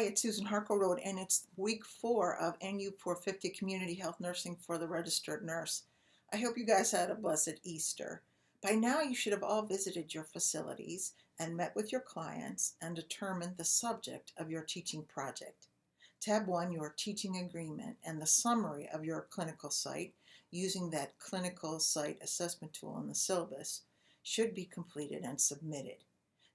It's Susan Harkleroad, and it's week 4 of NU450 Community Health Nursing for the Registered Nurse. I hope you guys had a blessed Easter. By now, you should have all visited your facilities and met with your clients and determined the subject of your teaching project. Tab 1, your teaching agreement, and the summary of your clinical site using that clinical site assessment tool in the syllabus should be completed and submitted.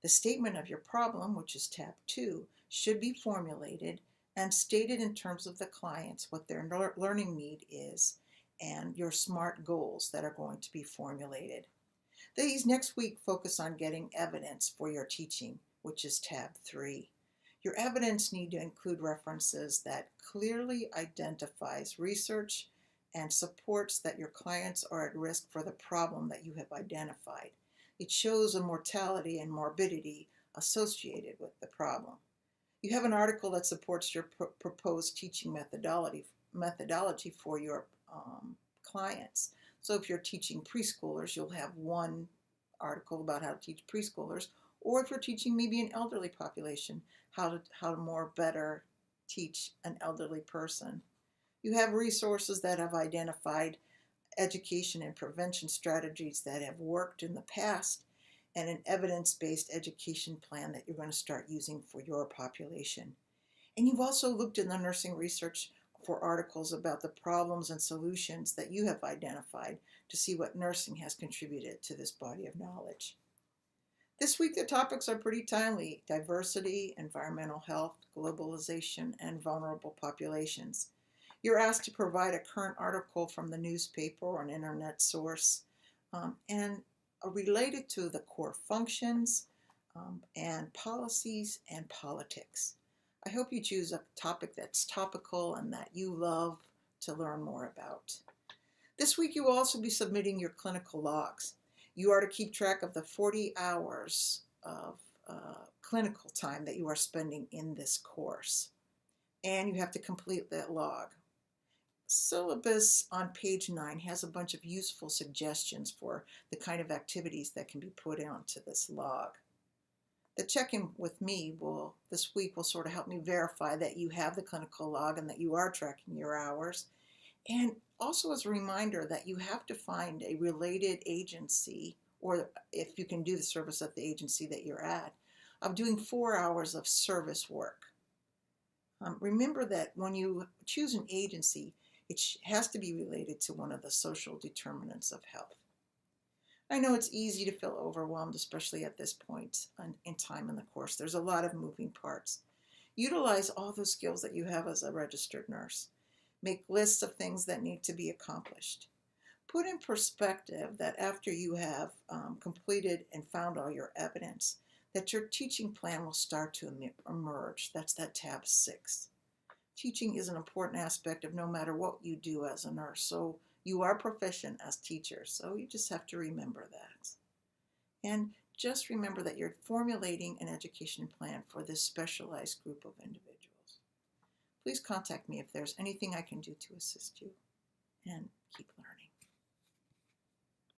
The statement of your problem, which is tab 2, should be formulated and stated in terms of the clients what their learning need is and your SMART goals that are going to be formulated. These next week focus on getting evidence for your teaching, which is tab 3. Your evidence need to include references that clearly identifies research and supports that your clients are at risk for the problem that you have identified. It shows a mortality and morbidity associated with the problem. You have an article that supports your proposed teaching methodology for your clients. So if you're teaching preschoolers, you'll have one article about how to teach preschoolers, or if you're teaching maybe an elderly population, how to more better teach an elderly person. You have resources that have identified education and prevention strategies that have worked in the past, and an evidence-based education plan that you're going to start using for your population. And you've also looked in the nursing research for articles about the problems and solutions that you have identified to see what nursing has contributed to this body of knowledge. This week the topics are pretty timely: diversity, environmental health, globalization, and vulnerable populations. You're asked to provide a current article from the newspaper or an internet source and related to the core functions and policies and politics. I hope you choose a topic that's topical and that you love to learn more about. This week you will also be submitting your clinical logs. You are to keep track of the 40 hours of clinical time that you are spending in this course, and you have to complete that log. Syllabus on page 9 has a bunch of useful suggestions for the kind of activities that can be put onto this log. The check-in with me this week will sort of help me verify that you have the clinical log and that you are tracking your hours. And also as a reminder that you have to find a related agency, or if you can do the service at the agency that you're at, of doing 4 hours of service work. Remember that when you choose an agency, it has to be related to one of the social determinants of health. I know it's easy to feel overwhelmed, especially at this point in time in the course. There's a lot of moving parts. Utilize all the skills that you have as a registered nurse. Make lists of things that need to be accomplished. Put in perspective that after you have completed and found all your evidence, that your teaching plan will start to emerge. That's that tab 6. Teaching is an important aspect of no matter what you do as a nurse. So you are proficient as teachers, so you just have to remember that. And just remember that you're formulating an education plan for this specialized group of individuals. Please contact me if there's anything I can do to assist you. And